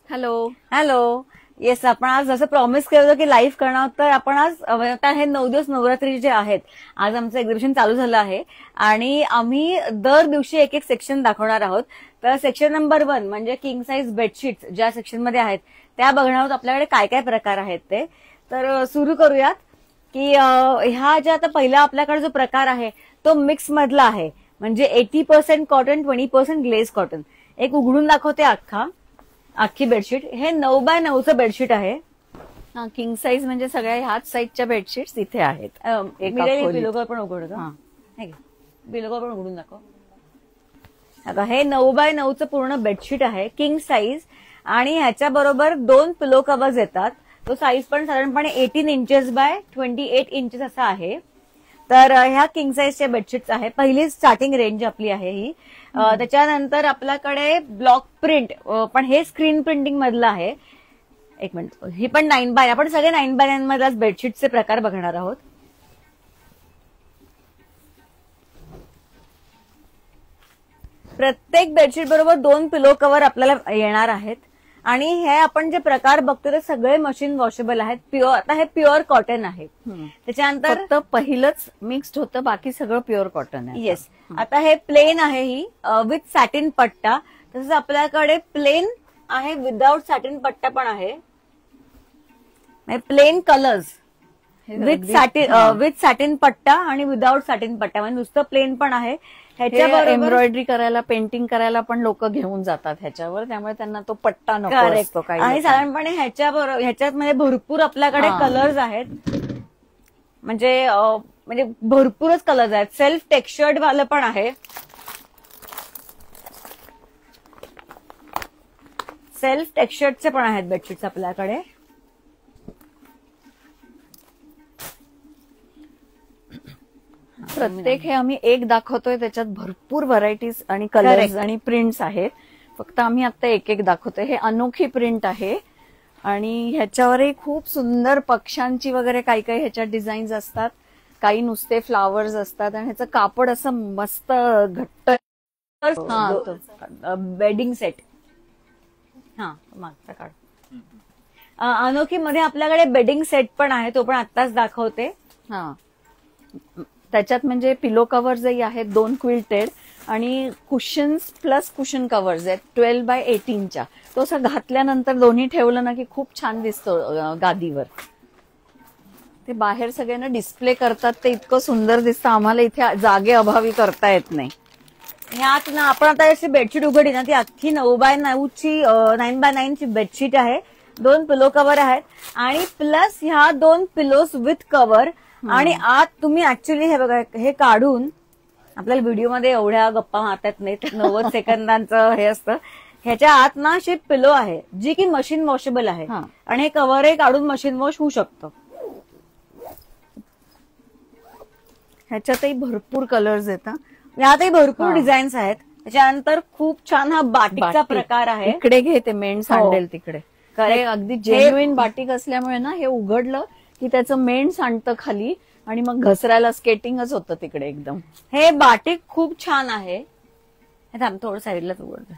Hello hello. Yes, आपण आज जसं प्रॉमिस केलं होतं की लाईव्ह करणार, तर आपण आज आता हे 9 दिवस नवरात्री जे आहेत, आज आमचं एक्झिबिशन चालू झालं आहे आणि आम्ही दर दिवशी एक एक सेक्शन दाखवणार आहोत. तर सेक्शन नंबर 1 म्हणजे किंग साईज बेडशीट्स ज्या सेक्शन मध्ये आहेत त्या बघणार आहोत. आपल्याकडे काय काय प्रकार आहेत ते. तर सुरू करूयात की ह्या ज्या आता पहिला आपल्याकडे जो प्रकार आहे तो मिक्स मधला आहे, म्हणजे 80% कॉटन 20% ग्लेज कॉटन. एक उघडून दाखवते अख्खी बेडशीट. हे 9x9चं बेडशीट आहे. किंग साईज म्हणजे सगळ्या ह्याच साईजच्या बेडशीट्स इथे आहेत. बिलोकर पण उघडतो, बिलोकर पण उघडून दाखव. आता हे 9x9चं पूर्ण बेडशीट आहे, किंग साईज, आणि ह्याच्या बरोबर 2 पिलो कव्हर्स येतात. तो साईज पण साधारणपणे 18 इंचेस बाय 28 इंचेस असा आहे. तर ह्या किंग साईजच्या बेडशीट्स आहे. पहिली स्टार्टिंग रेंज आपली आहे ही. त्याच्यानंतर आपल्याकडे ब्लॉक प्रिंट, पण हे स्क्रीन प्रिंटिंग मधलं आहे. एक मिनिट, ही पण 9x, आपण सगळे 9x9 मधल्याच बेडशीटचे प्रकार बघणार आहोत. प्रत्येक बेडशीट बरोबर 2 पिलो कव्हर आपल्याला येणार आहेत. आणि हे आपण जे प्रकार बघतो ते सगळे मशीन वॉशेबल आहेत. प्युअर, आता हे प्युअर कॉटन आहे. त्याच्यानंतर फक्त पहिलंच मिक्स्ड होतं, बाकी सगळं प्युअर कॉटन आहे. येस. आता हे प्लेन आहे ही विथ सॅटिन पट्टा. तसंच आपल्याकडे प्लेन आहे विदाउट सॅटिन पट्टा पण आहे. प्लेन कलर्स विथ सॅटिन पट्टा आणि विदाउट सॅटिन पट्टा, म्हणजे नुसतं प्लेन पण आहे. ह्याच्यावर एम्ब्रॉयडरी करायला, पेंटिंग करायला पण लोक घेऊन जातात ह्याच्यावर, त्यामुळे त्यांना तो पट्टा नको असतो काही. आणि साधारणपणे ह्याच्यात म्हणजे भरपूर आपल्याकडे कलर्स आहेत, म्हणजे भरपूरच कलर्स आहेत. सेल्फ टेक्स्चर्ड वालं पण आहे. सेल्फ टेक्स्चर्डचे पण आहेत बेडशीट्स आपल्याकडे. प्रत्येक हे आम्ही एक दाखवतोय, त्याच्यात भरपूर व्हरायटीज आणि कलर्स आणि प्रिंट्स आहेत. फक्त आम्ही आता एक एक दाखवतोय. हे अनोखी प्रिंट आहे आणि ह्याच्यावरही खूप सुंदर पक्ष्यांची वगैरे काही काही ह्याच्यात डिझाईन्स असतात, काही नुसते फ्लावर्स असतात. आणि ह्याचं कापड असं मस्त घट्ट. बेडिंग सेट, मागचा काढ. अनोखी मध्ये आपल्याकडे बेडिंग सेट पण आहे, तो पण आत्ताच दाखवते. त्याच्यात म्हणजे पिलो कव्हर्सही आहेत 2 क्विल्टेड, आणि कुशन्स प्लस कुशन कव्हर्स आहेत 12x18च्या. तो असं घातल्यानंतर दोन्ही ठेवलं ना की खूप छान दिसतो गादीवर. ते बाहेर सगळ्यांना डिस्प्ले करतात, ते इतकं सुंदर दिसतं. आम्हाला इथे जागे अभावी करता येत नाही. ह्यात ना आपण आता अशी बेडशीट उघडली ना, ती अख्खी 9x9ची बेडशीट आहे. 2 पिलो कव्हर आहेत आणि प्लस ह्या 2 पिलोज विथ कव्हर. आणि आत तुम्ही ऍक्च्युली हे बघा, हे काढून आपल्याला व्हिडिओमध्ये एवढ्या गप्पा मारतात नाहीत, 90 सेकंदांचं हे असतं. ह्याच्या आत ना अशी पिलो आहे जी की मशीन वॉशेबल आहे, आणि हे कव्हरही काढून मशीन वॉश होऊ शकतं. ह्याच्यातही भरपूर कलर्स येतात, यातही भरपूर डिझाईन्स आहेत. त्याच्यानंतर खूप छान हा बाटिकचा प्रकार आहे. इकडे घे, ते मेण सांडेल तिकडे. अगदी जेन्युइन बाटिक असल्यामुळे ना हे उघडलं की त्याचं मेण सांडतं खाली, आणि मग घसरायला स्केटिंगच होतं तिकडे एकदम. हे बाटिक खूप छान आहे. थोडं साईडलाच उघडतं.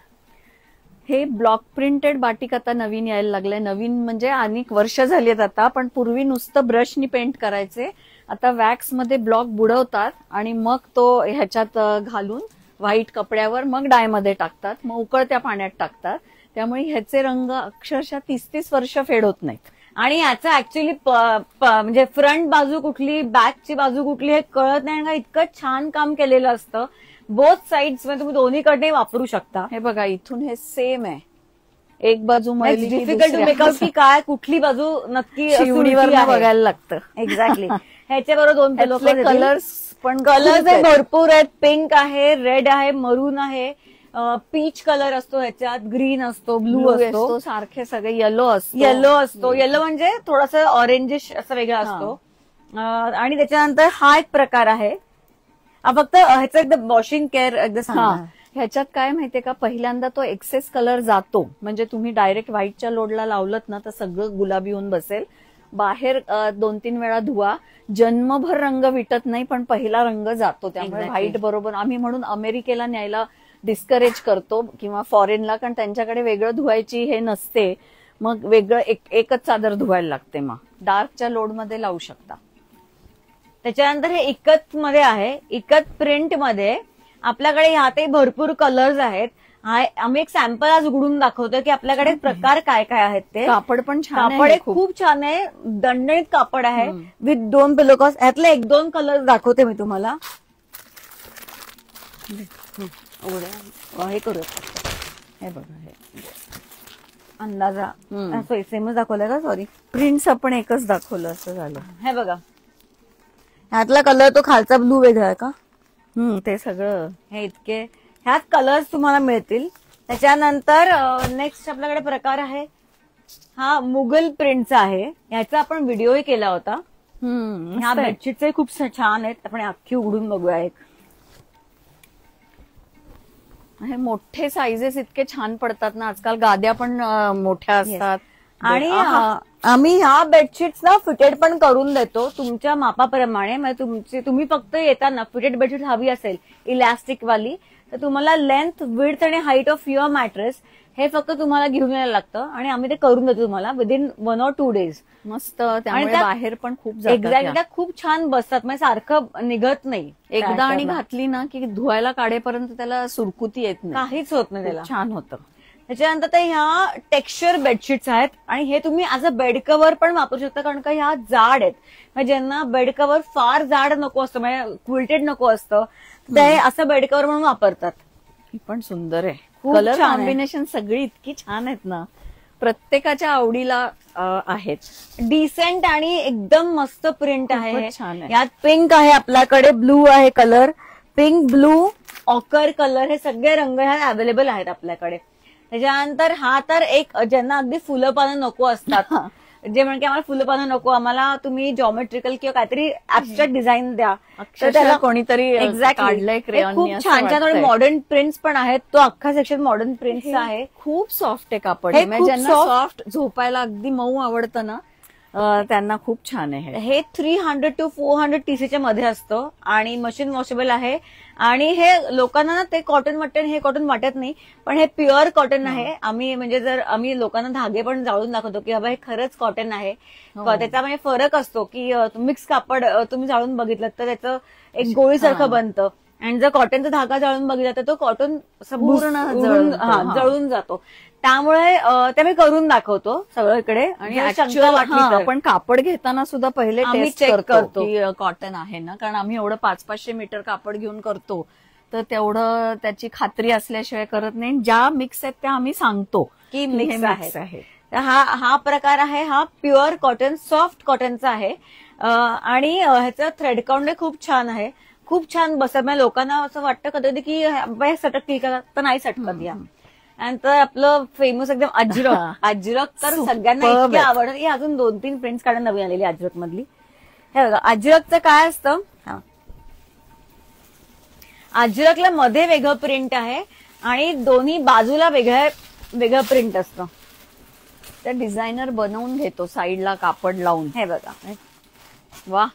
हे ब्लॉक प्रिंटेड बाटिक आता नवीन यायला लागलंय. नवीन म्हणजे अनेक वर्ष झालीत आता, पण पूर्वी नुसतं ब्रशनी पेंट करायचे. आता वॅक्स मध्ये ब्लॉक बुडवतात आणि मग तो ह्याच्यात घालून व्हाईट कपड्यावर मग डायमध्ये टाकतात, मग उकळत्या पाण्यात टाकतात. त्यामुळे ह्याचे रंग अक्षरशः 30-30 वर्ष फेड होत नाहीत. आणि ह्याचा ऍक्च्युली म्हणजे फ्रंट बाजू कुठली, बॅकची बाजू कुठली हे कळत नाही का, इतकं छान काम केलेलं असतं. बोथ साइड्स मध्ये तुम्ही दोन्हीकडे वापरू शकता. हे बघा, इथून हे सेम आहे. एक बाजू मैली, डिफिकल्ट टू मेकआउट की काय कुठली बाजू नक्की शिवणीवर बघायला लागतं. एक्झॅक्टली. ह्याच्याबरोबर 2 पिलो कलर्स पण कलर्स भरपूर आहेत. पिंक आहे, रेड आहे, मरून आहे, पीच कलर असतो ह्याच्यात, ग्रीन असतो, ब्लू असतो, सारखे सगळे येलो असतो. येलो म्हणजे थोडासा ऑरेंजिश असं वेगळा असतो. आणि त्याच्यानंतर हा एक प्रकार आहे. फक्त ह्याचं एकदम वॉशिंग केअर एकदम. ह्याच्यात काय माहितीये का, पहिल्यांदा तो एक्सेस कलर जातो, म्हणजे तुम्ही डायरेक्ट व्हाईटच्या लोडला लावलत ना तर सगळं गुलाबी होऊन बसेल. बाहेर 2-3 वेळा धुवा, जन्मभर रंग विटत नाही, पण पहिला रंग जातो. त्यामुळे व्हाईट बरोबर आम्ही म्हणून अमेरिकेला न्यायला डिस्करेज करतो किंवा फॉरेनला, कारण त्यांच्याकडे वेगळं धुवायची हे नसते, मग वेगळं एकच चादर धुवायला लागते. मग डार्कच्या लोडमध्ये लावू शकता. त्याच्यानंतर हे इकत मध्ये आहे. इकत प्रिंट मध्ये आपल्याकडे ह्यातही भरपूर कलर्स आहेत. आम्ही एक सॅम्पल आज उघडून दाखवतो की आपल्याकडे प्रकार काय काय आहेत ते. कापड पण छान कापड आहे, खूप छान आहे, दणदणीत कापड आहे विथ 2 पिलो कव्हर्स. ह्यातले 1-2 कलर दाखवते मी तुम्हाला. हे करू, हे बघा, हे अंदाजा सेमच दाखवलाय का? सॉरी, प्रिंट्स आपण एकच दाखवलं असं झालं. हे बघा, ह्यातला कलर तो खालचा ब्लू वेगळा आहे का? ते सगळं हे इतके ह्यात कलर्स तुम्हाला मिळतील. त्याच्यानंतर नेक्स्ट आपल्याकडे प्रकार आहे हा मुघल प्रिंटचा आहे. ह्याचा आपण व्हिडिओही केला होता. ह्या बेडशीटचे खूप छान आहेत. आपण अख्खी उघडून बघूया. एक हे मोठे साईजेस इतके छान पडतात ना आजकाल, गाद्या पण मोठ्या असतात. आणि आम्ही ह्या बेडशीट्स ना फिटेड पण करून देतो तुमच्या मापाप्रमाणे. म्हणजे तुम्ही फक्त येताना फिटेड बेडशीट हवी असेल इलॅस्टिक वाली तर तुम्हाला लेंथ, विड्थ आणि हाईट ऑफ युअर मॅट्रेस हे फक्त तुम्हाला घेऊन यायला लागतं आणि आम्ही ते करून देतो तुम्हाला विदिन 1 or 2 days. मस्त. त्यामुळे बाहेर पण खूप एक्झॅक्ट त्या खूप छान बसतात. म्हणजे सारखं निघत नाही. एकदा आणि घातली ना की धुवायला काढेपर्यंत त्याला सुरकुती येत नाही, काहीच होत नाही त्याला. छान होतं. त्याच्यानंतर ते ह्या टेक्स्चर बेडशीट्स आहेत आणि हे तुम्ही ऍज अ बेड कव्हर पण वापरू शकता, कारण का ह्या जाड आहेत. म्हणजे ज्यांना बेड कव्हर फार जाड नको असतं, म्हणजे क्विल्टेड नको असतं, ते असं बेड कव्हर म्हणून वापरतात. ही पण सुंदर आहे. कलर कॉम्बिनेशन सगळी इतकी छान आहेत ना, प्रत्येकाच्या आवडीला आहेत. डिसेंट आणि एकदम मस्त प्रिंट आहे. छान आहे. यात पिंक आहे आपल्याकडे, ब्लू आहे colour, pink, blue, occur colour, हे सगळे रंग ह्या अवेलेबल आहेत आपल्याकडे. त्याच्यानंतर हा तर एक ज्यांना अगदी फुलं पानं नको असतात, जे म्हणजे आम्हाला फुलं पानं नको, आम्हाला तुम्ही जॉमेट्रिकल किंवा काहीतरी ऍब्स्ट्रॅक्ट डिझाईन द्या, तर त्याला कोणीतरी काढलंय खूप छान छान मॉडर्न प्रिंट्स पण आहेत. तो अख्खा सेक्शन मॉडर्न प्रिंट्स आहे. खूप सॉफ्ट आहे कापड. ज्यांना सॉफ्ट झोपायला अगदी मऊ आवडतं ना त्यांना खूप छान आहे. हे 300 to 400 TCच्या मध्ये असतं आणि मशीन वॉशेबल आहे. आणि हे लोकांना ना ते कॉटन वाटतं, हे कॉटन वाटत नाही, पण हे प्युअर कॉटन आहे. आम्ही म्हणजे जर आम्ही लोकांना धागे पण जाळून दाखवतो की बाबा हे खरंच कॉटन आहे. त्याचा म्हणजे फरक असतो की मिक्स कापड तुम्ही जाळून बघितलं तर त्याचं एक गोळीसारखं बनतं आणि जर कॉटनचा धागा जाळून बघितला तर तो कॉटन पूर्ण जळून जातो. त्यामुळे ते मी करून दाखवतो सगळीकडे. आणि आपण कापड घेताना सुद्धा पहिले टेस्ट करतो की कॉटन आहे ना, कारण आम्ही एवढं 500-500 मीटर कापड घेऊन करतो, तर तेवढं त्याची खात्री असल्याशिवाय करत नाही. ज्या मिक्स आहेत त्या आम्ही सांगतो की मिक्स आहे. हा प्रकार आहे, हा प्युअर कॉटन, सॉफ्ट कॉटनचा आहे. आणि ह्याचं थ्रेड काउंट खूप छान आहे, खूप छान बसत. म्हणजे लोकांना असं वाटतं कधी की सटकतील का, तर नाही सटकत. या नंतर आपलं फेमस एकदम अजरक तर सगळ्यांना इतकी आवडत. ही अजून 2-3 प्रिंट्स काढून नवी आलेली अजरक मधली. हे बघा, अजरकचं काय असतं, अजरकला मध्ये वेगळं प्रिंट आहे आणि दोन्ही बाजूला वेगळं प्रिंट असतं. त्या डिझायनर बनवून घेतो साईडला कापड लावून. हे बघा, वा,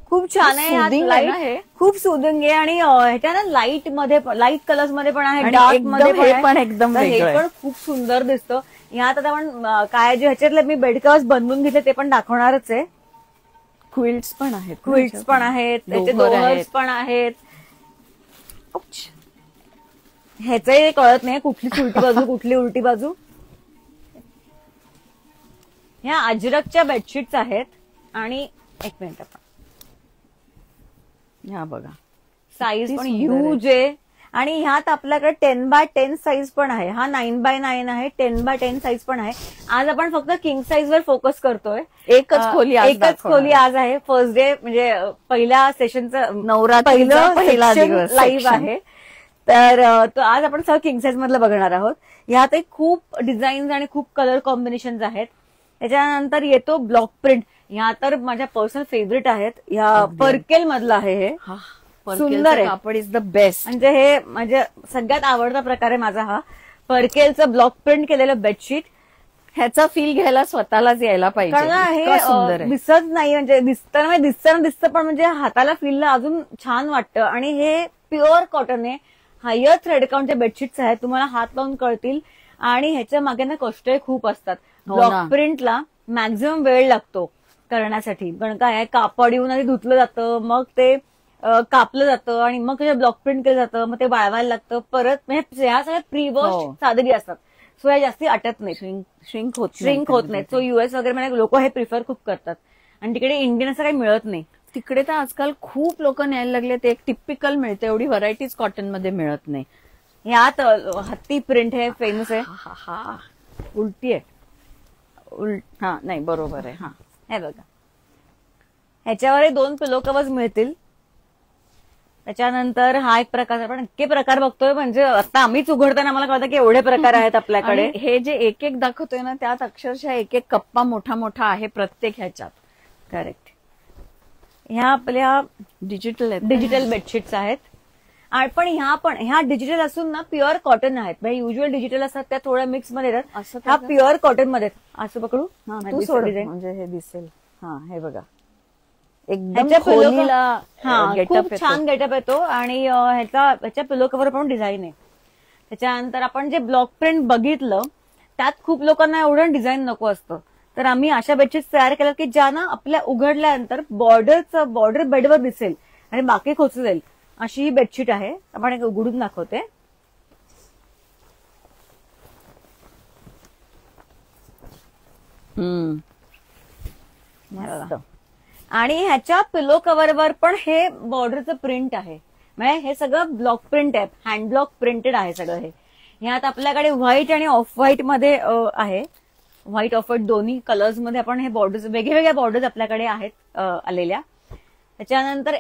खूप छान आहे. खूप सुदिंग आहे. आणि ह्याच्या ना लाईट कलर्स मध्ये पण आहे, डार्क मध्ये पण एकदम हे पण खूप सुंदर दिसतं. ह्यात आता आपण काय जे ह्याच्यातले मी बेड कव्हर्स बनवून घेतले ते पण दाखवणारच आहे. क्विल्ट्स पण आहेत, त्याचे दोहर्स पण आहेत. ह्याचंही कळत नाही कुठली उलटी बाजू कुठली उलटी बाजू. ह्या अजरकच्या बेडशीट्स आहेत. आणि एक मिनिट, आपण ह्या बघा, साईज पण ह्यूज आहे. आणि ह्यात आपल्याकडे 10x10 साईज पण आहे. हा 9x9 आहे, 10x10 साईज पण आहे. आज आपण फक्त किंग साईज वर फोकस करतोय. एकच खोली आज आहे. फर्स्ट डे म्हणजे पहिल्या सेशनचं पहिला लाईव्ह आहे. तर तो आज आपण सगळं किंग साईज मधलं बघणार आहोत. ह्यात खूप डिझाईन्स आणि खूप कलर कॉम्बिनेशन आहेत. त्याच्यानंतर येतो ब्लॉक प्रिंट. ह्या तर माझ्या पर्सनल फेवरेट आहेत. ह्या पर्केल मधलं आहे. हे सुंदर आहे. कापड इज द बेस्ट. म्हणजे हे म्हणजे सगळ्यात आवडता प्रकार आहे माझा हा पर्केलचं ब्लॉक प्रिंट केलेलं बेडशीट. ह्याचा फील घ्यायला स्वतःलाच यायला पाहिजे. कारण हे दिसत नाही, म्हणजे दिसतं पण म्हणजे हाताला फीलला अजून छान वाटतं. आणि हे प्युअर कॉटन आहे. हायर थ्रेड काउंटच्या बेडशीट्स आहेत, तुम्हाला हात लावून कळतील. आणि ह्याच्या मागे ना कष्टही खूप असतात. ब्लॉक प्रिंटला मॅक्झिमम वेळ लागतो करण्यासाठी, पण काय कापड येऊन आधी धुतलं जातं, मग ते कापलं जातं आणि मग ब्लॉक प्रिंट केलं जातं, मग ते वाळवायला लागतं परत. म्हणजे ह्या सगळ्या प्री वॉश सादरी असतात, सो या जास्ती अटत नाही, श्रिंक होत नाही. सो US वगैरे म्हणजे लोक हे प्रिफर खूप करतात. आणि तिकडे इंडियन असं काही मिळत नाही. तिकडे तर आजकाल खूप लोक न्यायला लागले. ते एक टिपिकल मिळते, एवढी व्हरायटीज कॉटन मध्ये मिळत नाही. यात हत्ती प्रिंट हे फेमस आहे. हा उलटी आहे. हा नाही बरोबर आहे. हा हे बघा, ह्याच्यावर 2 पिलो कवर्स मिळतील. त्याच्यानंतर हा एक प्रकार, आपण इतके प्रकार बघतोय म्हणजे आता आम्हीच उघडताना आम्हाला कळतं की एवढे प्रकार आहेत आपल्याकडे. हे जे एक एक दाखवतोय ना, त्यात अक्षरशः एक एक कप्पा मोठा मोठा आहे प्रत्येक ह्याच्यात. करेक्ट. ह्या आपल्या डिजिटल बेडशीट्स आहेत. पण ह्या डिजिटल असून ना प्युअर कॉटन आहेत. म्हणजे युजल डिजिटल असतात त्या थोड्या मिक्स मध्ये येतात, असं ह्या प्युअर कॉटन मध्ये. असं पकडू तू सोड म्हणजे हे दिसेल. हा हे बघा, एकदम खोलीला खूप छान गेटअप येतो. आणि ह्याच्या पिलो कव्हर पण डिझाईन आहे. त्याच्यानंतर आपण जे ब्लॉक प्रिंट बघितलं त्यात खूप लोकांना एवढं डिझाईन नको असतं, तर आम्ही अशा बेडशीट्स तयार केल्या की ज्या ना आपल्या उघडल्यानंतर बॉर्डर बेडवर दिसेल आणि बाकी खोचू जाईल अशी ही बेडशीट आहे. आपण एक उघडून दाखवते. आणि ह्याच्या पिलो कव्हरवर पण हे बॉर्डरचं प्रिंट आहे. म्हणजे हे सगळं ब्लॉक प्रिंट आहे, हँड ब्लॉक प्रिंटेड आहे सगळं हे. ह्यात आपल्याकडे व्हाईट आणि ऑफ व्हाईट मध्ये आहे. व्हाईट ऑफ व्हाईट दोन्ही कलर्स मध्ये आपण हे बॉर्डर्स, वेगवेगळ्या बॉर्डर्स आपल्याकडे आहेत आलेल्या. त्याच्यानंतर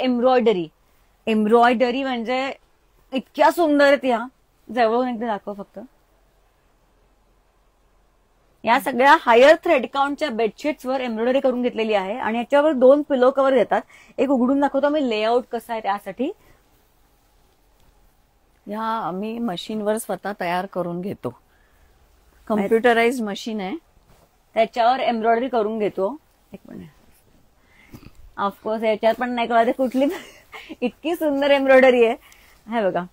एम्ब्रॉयडरी म्हणजे इतक्या सुंदर आहेत या. जवळून एकदा दाखव फक्त. या सगळ्या हायर थ्रेड काउंटच्या बेडशीट्सवर एम्ब्रॉयडरी करून घेतलेली आहे. आणि याच्यावर 2 पिलो कव्हर देतात. एक उघडून दाखवतो मी लेआउट कसं आहे त्यासाठी. या आम्ही मशीनवर स्वतः तयार करून घेतो. कम्प्युटराइज मशीन आहे, त्याच्यावर एम्ब्रॉयडरी करून घेतो. एक मिनिट. ऑफकोर्स याच्यात पण नाही कळत कुठली इतकी सुंदर एम्ब्रॉयडरी आहे. हे बघा,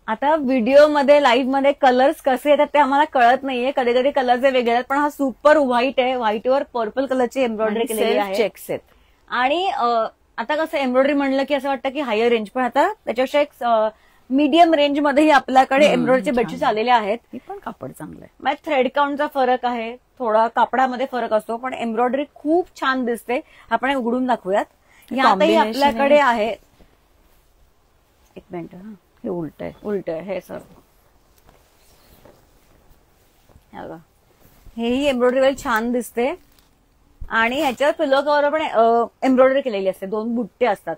आता व्हिडिओमध्ये लाईव्ह मध्ये कलर्स कसे येतात ते आम्हाला कळत नाहीये. कधी कधी कलर्स वेगळे आहेत, पण हा सुपर व्हाईट आहे. व्हाईटवर पर्पल कलरची एम्ब्रॉयडरी केलेली आहे. चेक्स आहेत. आणि आता कसं एम्ब्रॉयडरी म्हणलं की असं वाटतं की हायर रेंज, पण आता त्याच्यापेक्षा एक मीडियम रेंज मध्येही आपल्याकडे एम्ब्रॉयडरीचे बेडशीट्स आलेले आहेत. हे पण कापड चांगलं आहे. म्हणजे थ्रेड काउंटचा फरक आहे, थोडा कापडामध्ये फरक असतो, पण एम्ब्रॉयडरी खूप छान दिसते. आपण उघडून दाखवूयात. यातही आपल्याकडे आहे. एक मिनिट. हे उलट आहे हे सर. हेही एम्ब्रॉयडरी छान दिसते. आणि ह्याच्यावर पिलो कव्हर पण एम्ब्रॉयडरी केलेली असते. 2 बुट्टे असतात.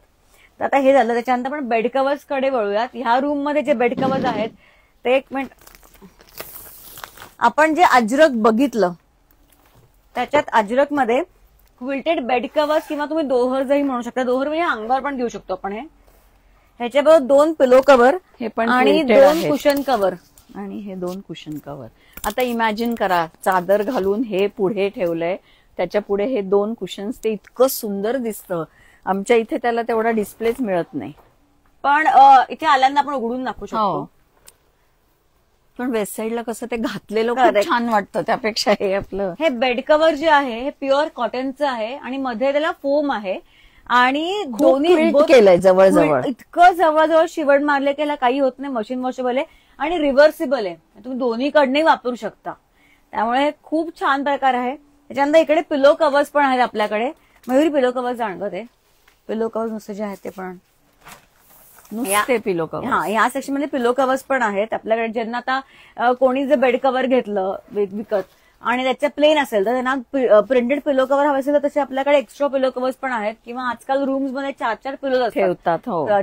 तर आता हे झालं. त्याच्यानंतर आपण बेड कव्हर्स कडे वळूयात. ह्या रूम मध्ये जे बेड कव्हर्स आहेत ते, एक मिनिट, आपण जे अजरक बघितलं त्याच्यात अजरक मध्ये क्विल्टेड बेड कव्हर्स किंवा तुम्ही दोहरही म्हणू शकता. दोहर म्हणजे अंगावर पण घेऊ शकतो आपण. ह्याच्याबरोबर 2 पिलो कव्हर हे पण आणि 2 कुशन कव्हर. आणि हे 2 कुशन कव्हर. आता इमॅजिन करा, चादर घालून हे पुढे ठेवलंय, त्याच्या पुढे हे 2 कुशन्स. ते इतकं सुंदर दिसतं. आमच्या इथे त्याला तेवढा डिस्प्लेच मिळत नाही, पण इथे आल्यांदा आपण उघडून दाखवू शकतो. पण वेस्ट साईडला कसं ते घातलेलं खूप छान वाटतं. त्यापेक्षा हे आपलं हे बेड कव्हर जे आहे हे प्युअर कॉटनचं आहे आणि मध्ये त्याला फोम आहे. आणि दोन्ही केलंय जवळजवळ, इतकं जवळजवळ शिवण मारले की काही होत नाही. मशीन वॉशेबल आहे आणि रिव्हर्सिबल आहे. तुम्ही दोन्हीकडनंही वापरू शकता. त्यामुळे खूप छान प्रकार आहे. त्याच्यानंतर इकडे पिलो कव्हर्स पण आहेत आपल्याकडे. मयुरी पिलो कव्हर्स जाणतं ते पिलो कव्हर्स नुसते जे आहेत ते पण नुसते पिलो कव्हर. हा, या सेक्शन मध्ये पिलो कव्हर्स पण आहेत आपल्याकडे. ज्यांना आता कोणी जर बेड कव्हर घेतलं विकत आणि त्याच्या प्लेन असेल तर त्यांना प्रिंटेड पिलो कव्हर हवे असेल तर तसे आपल्याकडे एक्स्ट्रा पिलो कव्हर्स पण आहेत. किंवा आजकाल रूम्स मध्ये 4 पिलो ठेवतात.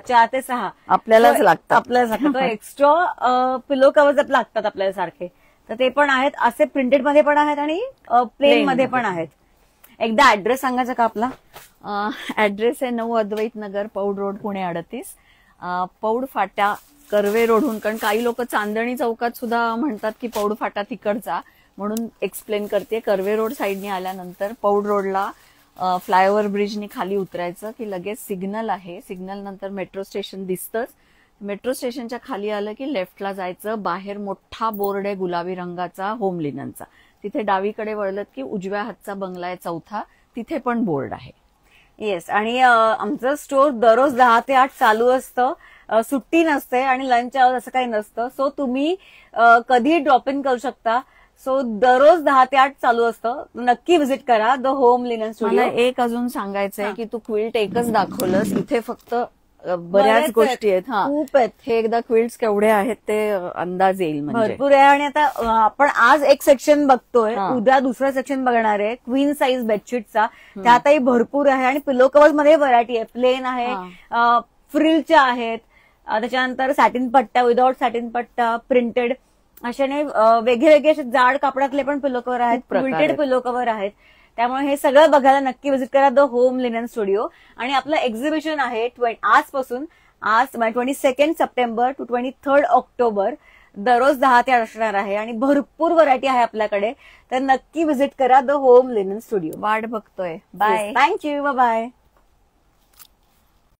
4 ते 6 आपल्यालाच लागतात. एक्स्ट्रा पिलो कव्हर्स लागतात आपल्याला सारखे. तर ते पण आहेत. असे प्रिंटेड मध्ये पण आहेत आणि प्लेन मध्ये पण आहेत. एकदा ऍड्रेस सांगायचा का आपला? ऍड्रेस आहे 9 अद्वैत नगर, पौड रोड, पुणे 38. पौड फाटा कर्वे रोडहून, कारण काही लोक चांदणी चौकात सुद्धा म्हणतात की पौड फाटा तिकडचा, म्हणून एक्सप्लेन करते. कर्वे रोड साईडने आल्यानंतर पौड रोडला फ्लायओव्हर ब्रिजनी खाली उतरायचं की लगेच सिग्नल आहे. सिग्नल नंतर मेट्रो स्टेशन दिसतंच. मेट्रो स्टेशनच्या खाली आलं की लेफ्टला जायचं, बाहेर मोठा बोर्ड आहे गुलाबी रंगाचा होम लिननचा, तिथे डावीकडे वळलं की उजव्या हातचा बंगला आहे चौथा, तिथे पण बोर्ड आहे. येस. आणि आमचं स्टोर दररोज 10 ते 8 चालू असतं, सुट्टी नसते आणि लंच आवर असं काही नसतं. सो तुम्ही कधीही ड्रॉप इन करू शकता. सो दररोज 10 ते 8 चालू असतं. नक्की व्हिजिट करा द होम लिनन स्टुडिओ. मला एक अजून सांगायचंय की तू क्विल्ट एकच दाखवलंस, इथे फक्त बऱ्याच गोष्टी आहेत. हा, खूप आहेत. हे एकदा क्विल्ट्स केवढे आहेत ते अंदाज येईल. म्हणजे भरपूर आहे. आणि आता आपण आज एक सेक्शन बघतोय, हा. उद्या दुसरा सेक्शन बघणार आहे क्वीन साईज बेडशीटचा. त्यातही भरपूर आहे. आणि पिलो कव्हर्स मध्ये व्हरायटी आहे, प्लेन आहे, फ्रिलच्या आहेत, त्याच्यानंतर सॅटिन पट्टा, विदाउट सॅटिन पट्टा, प्रिंटेड, अशाने वेगळे असे जाड कापडातले पण पिलो कव्हर आहेत, प्रिंटेड पिलो कव्हर आहेत. त्यामुळे हे सगळं बघायला नक्की व्हिजिट करा द होम लिनन स्टुडिओ. आणि आपलं एक्झिबिशन आहे आजपासून, आज 22 सप्टेंबर टू 23 ऑक्टोबर, दररोज 10 ते 8 असणार आहे. आणि भरपूर व्हरायटी आहे आपल्याकडे, तर नक्की व्हिजिट करा द होम लिनन स्टुडिओ. वाट बघतोय. बाय. थँक्यू. बाय.